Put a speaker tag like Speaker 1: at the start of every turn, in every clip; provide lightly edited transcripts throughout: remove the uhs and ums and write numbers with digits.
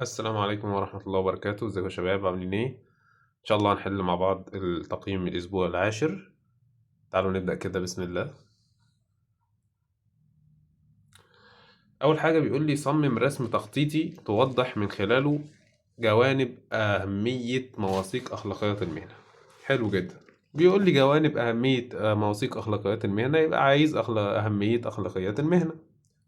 Speaker 1: السلام عليكم ورحمة الله وبركاته، ازيكم يا شباب عاملين ايه؟ ان شاء الله هنحل مع بعض التقييم الاسبوع العاشر. تعالوا نبدأ كده بسم الله. اول حاجة بيقول لي صمم رسم تخطيطي توضح من خلاله جوانب أهمية مواثيق أخلاقيات المهنة. حلو جدا. بيقول لي جوانب أهمية مواثيق أخلاقيات المهنة، يبقى عايز أهمية أخلاقيات المهنة.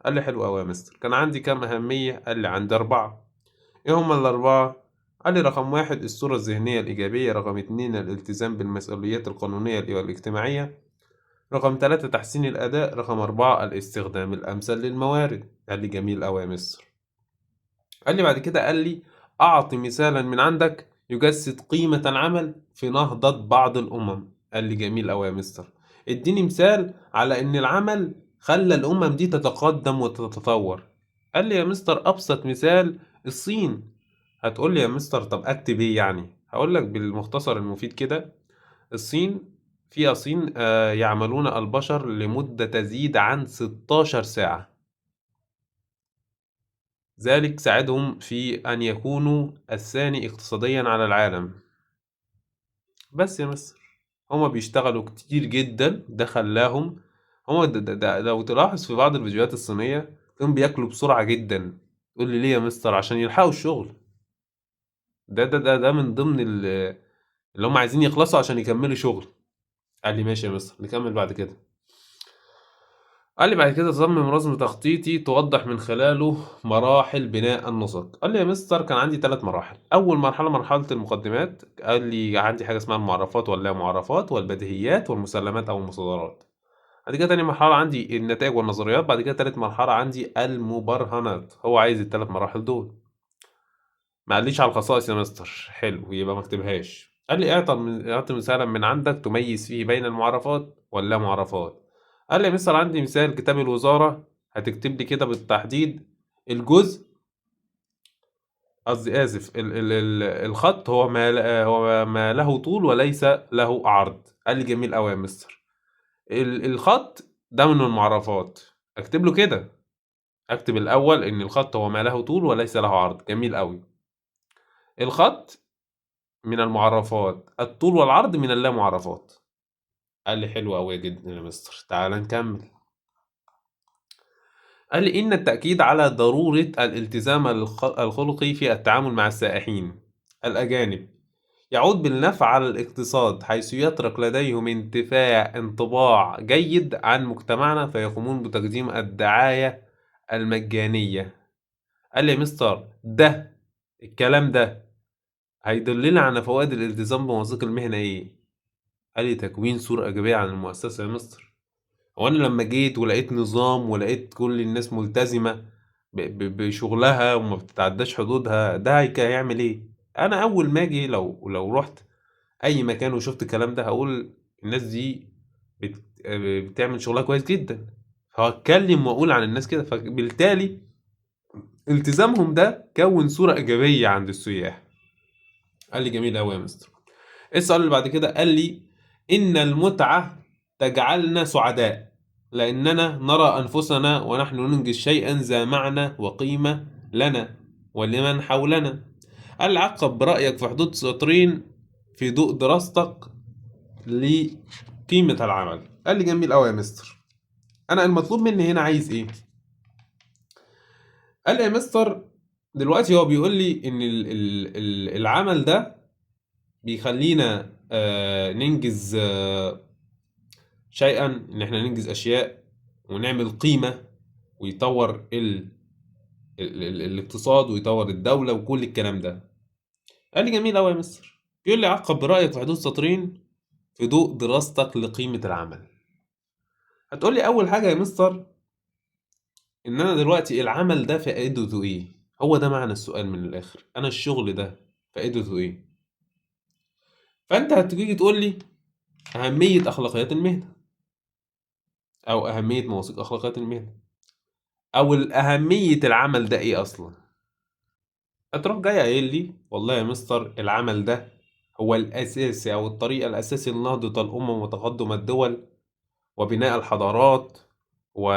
Speaker 1: قال لي حلو أوي يا مستر، كان عندي كام أهمية؟ قال لي عندي 4. ايه هما الأربعة؟ قال لي رقم 1 الصورة الذهنية الإيجابية، رقم 2 الالتزام بالمسؤوليات القانونية والاجتماعية، رقم 3 تحسين الأداء، رقم 4 الاستخدام الأمثل للموارد. قال لي جميل أوي يا مستر. قال لي بعد كده، قال لي أعطي مثالا من عندك يجسد قيمة العمل في نهضة بعض الأمم. قال لي جميل أوي يا مستر، اديني مثال على إن العمل خلى الأمم دي تتقدم وتتطور. قال لي يا مستر أبسط مثال الصين. هتقول لي يا مستر طب اكتب ايه يعني؟ هقول لك بالمختصر المفيد كده. الصين، فيها صين يعملون البشر لمدة تزيد عن 16 ساعة. ذلك ساعدهم في أن يكونوا الثاني اقتصاديا على العالم. بس يا مستر، هما بيشتغلوا كتير جدا، ده خلاهم. هما لو تلاحظ في بعض الفيديوهات الصينية هم بياكلوا بسرعة جدا. تقول لي ليه يا مستر؟ عشان يلحقوا الشغل. ده من ضمن اللي هم عايزين يخلصوا عشان يكملوا شغل. قال لي ماشي يا مستر، نكمل بعد كده. قال لي بعد كده صمم رسم تخطيطي توضح من خلاله مراحل بناء النسق. قال لي يا مستر كان عندي 3 مراحل. أول مرحلة مرحلة المقدمات، قال لي عندي حاجة اسمها المعرفات واللا معرفات والبديهيات والمسلمات أو المصادرات. بعد كده تاني مرحلة عندي النتائج والنظريات. بعد كده تالت مرحلة عندي المبرهنات. هو عايز ال3 مراحل دول. ما قاليش على الخصائص يا مستر. حلو، يبقى ما اكتبهاش. قال لي اعطي مثالا من عندك تميز فيه بين المعرفات واللا معرفات. قال لي يا مستر عندي مثال كتاب الوزارة. هتكتب لي كده بالتحديد الجزء، قصدي آسف، ال الخط هو ما له طول وليس له عرض. قال لي جميل قوي يا مستر. الخط ده من المعرفات. اكتب له كده. اكتب الأول إن الخط هو ما له طول وليس له عرض. جميل قوي. الخط من المعرفات، الطول والعرض من اللامعرفات. قال لي حلو أوي جدا يا مستر، تعال نكمل. قال لي إن التأكيد على ضرورة الالتزام الخلقي في التعامل مع السائحين الأجانب يعود بالنفع على الاقتصاد، حيث يترك لديهم انطباع جيد عن مجتمعنا فيقومون بتقديم الدعاية المجانية. قال لي يا مستر الكلام ده هيدلنا على فوائد الالتزام بمواثيق المهنة إيه؟ قال لي تكوين صورة إيجابية عن المؤسسة يا مستر. هو أنا لما جيت ولقيت نظام ولقيت كل الناس ملتزمة بشغلها وما بتتعداش حدودها، ده هيعمل إيه؟ أنا أول ما أجي لو رحت أي مكان وشفت الكلام ده هقول الناس دي بتعمل شغلها كويس جدا. فهتكلم وأقول عن الناس كده، فبالتالي التزامهم ده كون صورة إيجابية عند السياح. قال لي جميل أوي يا مستر. السؤال اللي بعد كده قال لي إن المتعة تجعلنا سعداء لأننا نرى أنفسنا ونحن ننجز شيئا ذا معنى وقيمة لنا ولمن حولنا. قال لي عقب برأيك في حدود سطرين في ضوء دراستك لقيمة العمل. قال لي جميل أوي يا مستر. أنا المطلوب مني هنا عايز إيه؟ قال لي يا مستر دلوقتي هو بيقول لي إن العمل ده بيخلينا ننجز شيئا، ان احنا ننجز اشياء ونعمل قيمة ويطور الاقتصاد ويطور الدولة وكل الكلام ده. قال لي جميل قوي يا مستر. بيقول لي عقب برأيك في حدود سطرين في ضوء دراستك لقيمة العمل. هتقول لي اول حاجة يا مستر ان انا دلوقتي العمل ده فائدته ايه؟ هو ده معنى السؤال من الاخر، انا الشغل ده فائدته ايه؟ فانت هتيجي تقول لي اهمية اخلاقيات المهنة او اهمية مواثيق اخلاقيات المهنة او اهمية العمل ده ايه اصلا. هتروح جاي قايل لي والله يا مستر العمل ده هو الأساسي أو الطريقة الأساسي لنهضة الأمم وتقدم الدول وبناء الحضارات و...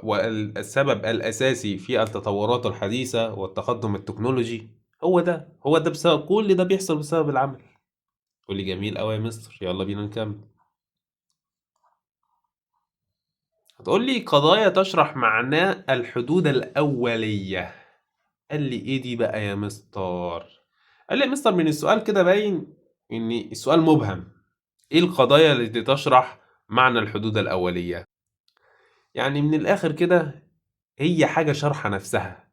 Speaker 1: والسبب الأساسي في التطورات الحديثة والتقدم التكنولوجي هو ده بسبب كل ده بيحصل بسبب العمل. قول لي جميل أوي يا مستر، يلا بينا نكمل. هتقول لي قضايا تشرح معنى الحدود الأولية. قال لي إيه دي بقى يا مستر؟ قال لي يا مستر من السؤال كده باين إن السؤال مبهم. إيه القضايا التي تشرح معنى الحدود الأولية؟ يعني من الآخر كده هي حاجة شارحة نفسها.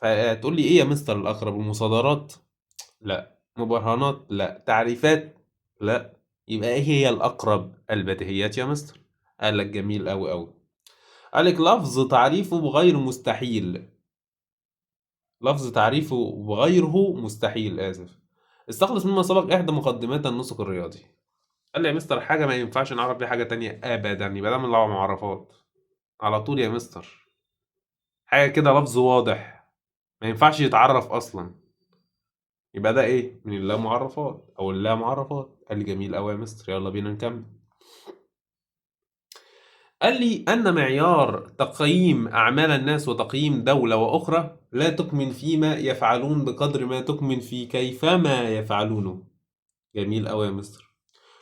Speaker 1: فتقول لي إيه يا مستر الأقرب؟ المصادرات؟ لا. مبرهنات؟ لا. تعريفات؟ لا. يبقى إيه هي الأقرب؟ البديهيات يا مستر. قال لك جميل أوي أوي. قال لك لفظ تعريفه بغير مستحيل. لفظ تعريفه بغيره مستحيل، آسف. استخلص مما سبق إحدى مقدمات النسق الرياضي. قال لي يا مستر حاجة ما ينفعش نعرف بيها حاجة تانية أبدا، يبقى ده من المعرفات على طول يا مستر. حاجة كده لفظ واضح ما ينفعش يتعرف أصلا، يبقى ده إيه؟ من اللا معرفات أو اللا معرفات. قال لي جميل أوي يا مستر، يلا بينا نكمل. قال لي أن معيار تقييم أعمال الناس وتقييم دولة وأخرى لا تكمن فيما يفعلون بقدر ما تكمن في كيفما يفعلونه. جميل أوي يا مستر.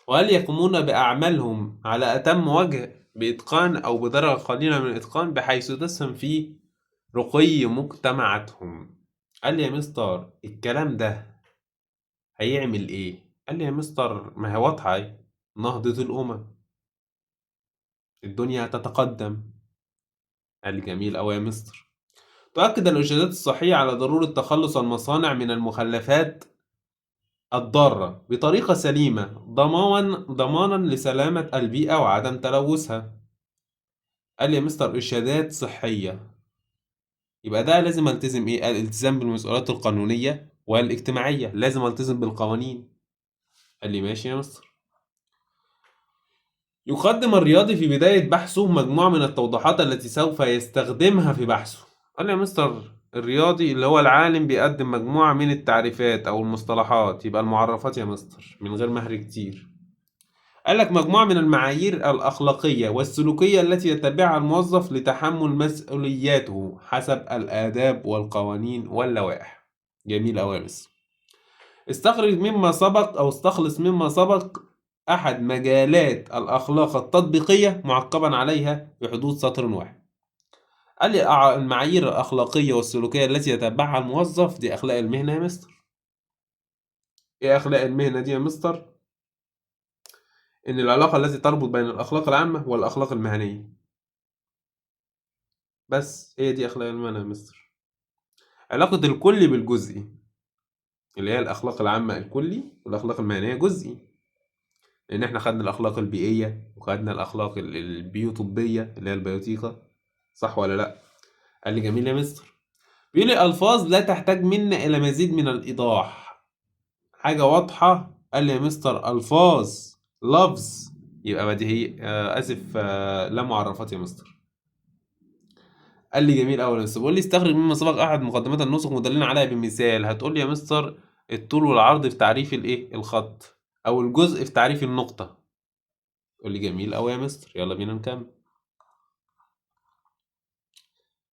Speaker 1: وهل يقومون بأعمالهم على أتم وجه بإتقان أو بدرجة قليلة من الإتقان بحيث تسهم في رقي مجتمعاتهم. قال لي يا مستر الكلام ده هيعمل إيه؟ قال لي يا مستر ما هي واضحة أهي. نهضة الأمم، الدنيا هتتقدم. قال لي جميل أوي يا مستر. تؤكد الإرشادات الصحية على ضرورة تخلص المصانع من المخلفات الضارة بطريقة سليمة ضمانا لسلامة البيئة وعدم تلوثها. قال لي يا مستر إرشادات صحية، يبقى ده لازم التزم إيه؟ الالتزام بالمسؤوليات القانونية والاجتماعية، لازم التزم بالقوانين. قال لي ماشي يا مستر. يقدم الرياضي في بداية بحثه مجموعة من التوضيحات التي سوف يستخدمها في بحثه. قال لي يا مستر الرياضي اللي هو العالم بيقدم مجموعة من التعريفات أو المصطلحات، يبقى المعرفات يا مستر من غير مهر كتير. قال لك مجموعة من المعايير الأخلاقية والسلوكية التي يتبعها الموظف لتحمل مسؤولياته حسب الآداب والقوانين واللوائح. جميل أوي يا مستر. استخلص مما سبق أحد مجالات الأخلاق التطبيقية معقبا عليها بحدود سطر واحد. قال لي المعايير الأخلاقية والسلوكية التي يتبعها الموظف دي أخلاق المهنة يا مستر. إيه أخلاق المهنة دي يا مستر؟ إن العلاقة التي تربط بين الأخلاق العامة والأخلاق المهنية، بس هي دي أخلاق المهنة يا مستر. علاقة الكلي بالجزئي اللي هي الأخلاق العامة الكلي والأخلاق المهنية جزئي، لأن إحنا خدنا الأخلاق البيئية وخدنا الأخلاق البيوطبية اللي هي البيوتيقة، صح ولا لأ؟ قال لي جميل يا مستر. بيقول لي ألفاظ لا تحتاج منا إلى مزيد من الإيضاح، حاجة واضحة. قال لي يا مستر ألفاظ لفظ يبقى بديهي، آسف، لا معرفات يا مستر. قال لي جميل أوي يا مستر. بيقول لي استخرج مما سبق أحد مقدمات النسخ مدلين عليها بمثال. هتقول لي يا مستر الطول والعرض في تعريف الإيه؟ الخط، أو الجزء في تعريف النقطة. قول لي جميل أوي يا مستر، يلا بينا نكمل.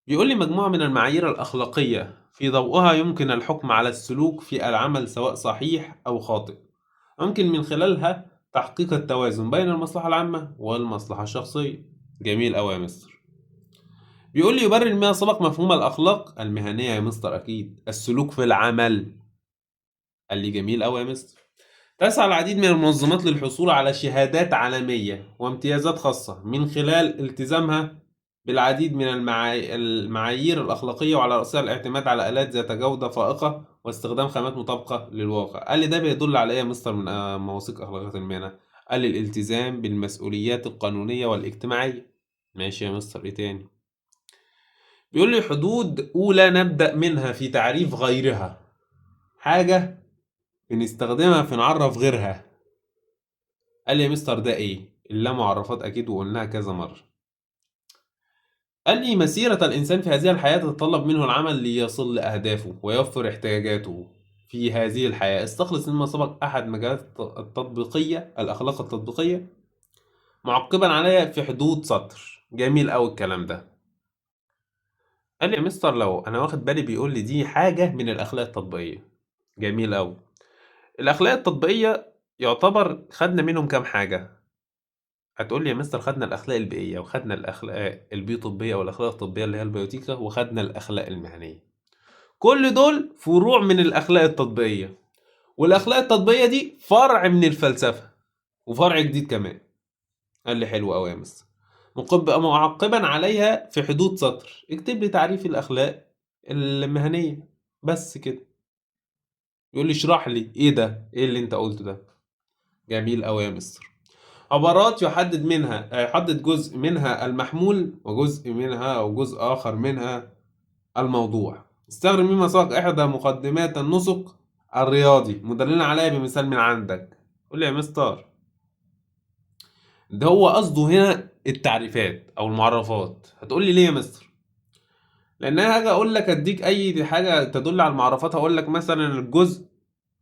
Speaker 1: بيقول لي مجموعة من المعايير الأخلاقية في ضوءها يمكن الحكم على السلوك في العمل سواء صحيح أو خاطئ، ممكن من خلالها تحقيق التوازن بين المصلحة العامة والمصلحة الشخصية. جميل أوي يا مستر. بيقول لي يبرر ما سبق مفهوم الأخلاق المهنية يا مستر، أكيد السلوك في العمل. قال لي جميل أوي يا مستر. تسعى العديد من المنظمات للحصول على شهادات عالمية وامتيازات خاصة من خلال التزامها بالعديد من المعايير الأخلاقية، وعلى رأسها الاعتماد على آلات ذات جودة فائقة واستخدام خامات مطابقة للواقع. قال لي ده بيدل على إيه يا مستر من مواثيق أخلاقيات المهنة؟ قال لي الالتزام بالمسؤوليات القانونية والاجتماعية. ماشي يا مستر، إيه تاني؟ بيقول لي حدود أولى نبدأ منها في تعريف غيرها، حاجة بنستخدمها في نعرف غيرها. قال لي يا مستر ده ايه؟ اللامعرفات اكيد، وقلناها كذا مرة. قال لي مسيرة الانسان في هذه الحياة تتطلب منه العمل ليصل لاهدافه ويوفر احتياجاته في هذه الحياة. استخلص مما سبق احد مجالات التطبيقية الاخلاق التطبيقية معقبا عليها في حدود سطر. جميل أوي الكلام ده. قال لي يا مستر لو أنا واخد بالي بيقول لي دي حاجة من الأخلاق التطبيقية. جميل أوي. الأخلاق التطبيقية يعتبر خدنا منهم كام حاجة؟ هتقول لي يا مستر خدنا الأخلاق البيئية وخدنا الأخلاق البيطبية والأخلاق الطبية اللي هي البيوتيكا وخدنا الأخلاق المهنية. كل دول فروع من الأخلاق التطبيقية، والأخلاق التطبيقية دي فرع من الفلسفة وفرع جديد كمان. قال لي حلو أوي يا مستر. معقبا عليها في حدود سطر اكتب لي تعريف الأخلاق المهنية بس كده. يقول لي اشرح لي ايه ده، ايه اللي انت قلته ده. جميل أوي يا مستر. عبارات يحدد جزء منها المحمول وجزء منها أو جزء آخر منها الموضوع. استخدم مما سبق إحدى مقدمات النسق الرياضي مدللا عليها بمثال من عندك. قول لي يا مستر ده هو قصده هنا التعريفات أو المعرفات. هتقول لي ليه يا مستر؟ لأن أنا هاجي أقول لك أديك أي حاجة تدل على المعرفات. هقول لك مثلا الجزء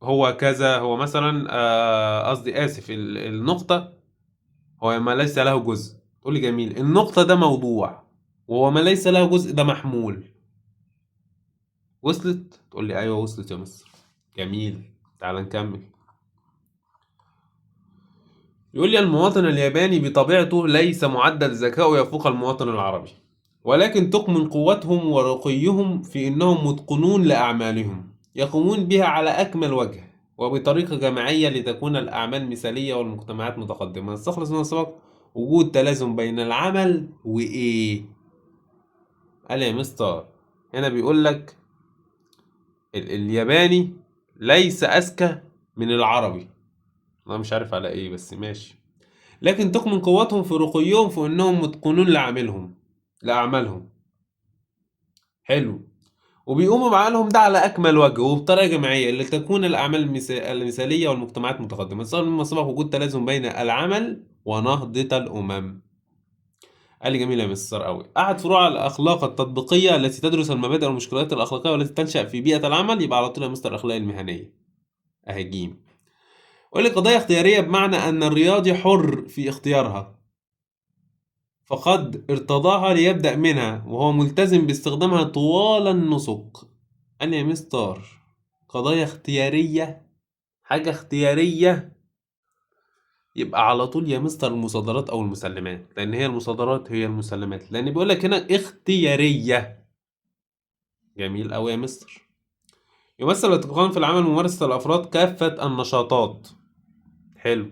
Speaker 1: هو كذا، هو مثلا قصدي آسف النقطة هو ما ليس له جزء. تقول لي جميل، النقطة ده موضوع وهو ما ليس له جزء ده محمول. وصلت؟ تقول لي أيوه وصلت يا مستر. جميل، تعال نكمل. يقول لي المواطن الياباني بطبيعته ليس معدل ذكائه يفوق المواطن العربي، ولكن تكمن قوتهم ورقيهم في أنهم متقنون لأعمالهم يقومون بها على أكمل وجه وبطريقة جماعية لتكون الأعمال مثالية والمجتمعات متقدمة. نستخلص من السبق وجود تلازم بين العمل وإيه؟ قال يا مستر هنا بيقول لك الياباني ليس أذكى من العربي. أنا مش عارف على إيه بس ماشي. لكن تكمن قوتهم في رقيهم في أنهم متقنون لأعمالهم. حلو. وبيقوموا بعملهم ده على أكمل وجه وبطريقة جماعية لتكون الأعمال المثالية والمجتمعات متقدمة. صار مما سبق وجود تلازم بين العمل ونهضة الأمم. قال لي جميل يا مستر قوي. أحد فروع الأخلاق التطبيقية التي تدرس المبادئ والمشكلات الأخلاقية والتي تنشأ في بيئة العمل يبقى على طول يا مستر الأخلاق المهنية. أهي جيم. قال لي قضايا اختيارية بمعنى أن الرياضي حر في اختيارها فقد ارتضاها ليبدأ منها وهو ملتزم باستخدامها طوال النسق. قال لي يا مستر قضايا اختيارية، حاجة اختيارية يبقى على طول يا مستر المصادرات أو المسلمات، لأن هي المصادرات هي المسلمات، لأن بيقول لك هنا اختيارية. جميل أوي يا مستر. يمثل الاتقان في العمل ممارسة الأفراد كافة النشاطات. حلو.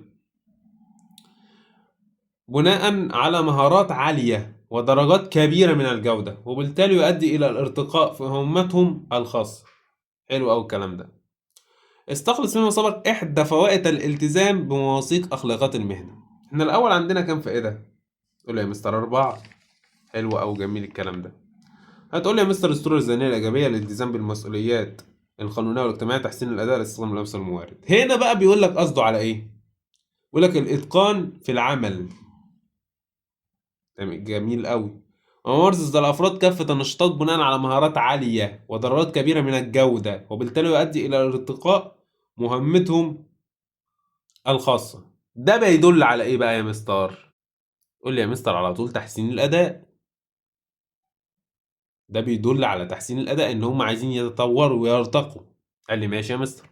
Speaker 1: بناء على مهارات عالية ودرجات كبيرة من الجودة وبالتالي يؤدي إلى الارتقاء في مهمتهم الخاصة. حلو أوي الكلام ده. استخلص مما سبق إحدى فوائد الالتزام بمواثيق أخلاقات المهنة. إحنا الأول عندنا كام فائدة؟ تقول لي يا مستر 4. حلو أوي جميل الكلام ده. هتقول لي يا مستر الصورة الذهنية الإيجابية الالتزام بالمسؤوليات القانونية والاجتماعية تحسين الأداء الاستخدام الأمثل الموارد. هنا بقى بيقول لك قصده على إيه؟ بيقول لك الإتقان في العمل. جميل أوي. وممارسة الأفراد كافة النشاطات بناء على مهارات عالية ودرجات كبيرة من الجودة وبالتالي يؤدي إلى ارتقاء مهمتهم الخاصة. ده بيدل على إيه بقى يا مستر؟ قول لي يا مستر على طول تحسين الأداء. ده بيدل على تحسين الأداء إن هم عايزين يتطوروا ويرتقوا. قال لي ماشي يا مستر.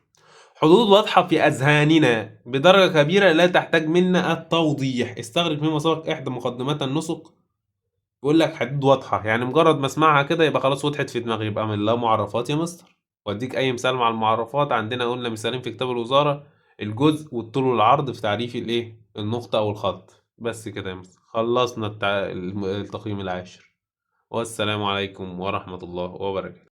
Speaker 1: حدود واضحة في أذهاننا بدرجة كبيرة لا تحتاج منا التوضيح. استغرق مما سبق إحدى مقدمات النسق. بيقول لك حدود واضحة يعني مجرد ما اسمعها كده يبقى خلاص وضحت في دماغي، يبقى من لا معرفات يا مستر. واديك أي مثال مع المعرفات. عندنا قلنا مثالين في كتاب الوزارة: الجزء والطول والعرض في تعريف الإيه؟ النقطة أو الخط. بس كده يا مستر خلصنا التقييم العاشر. والسلام عليكم ورحمة الله وبركاته.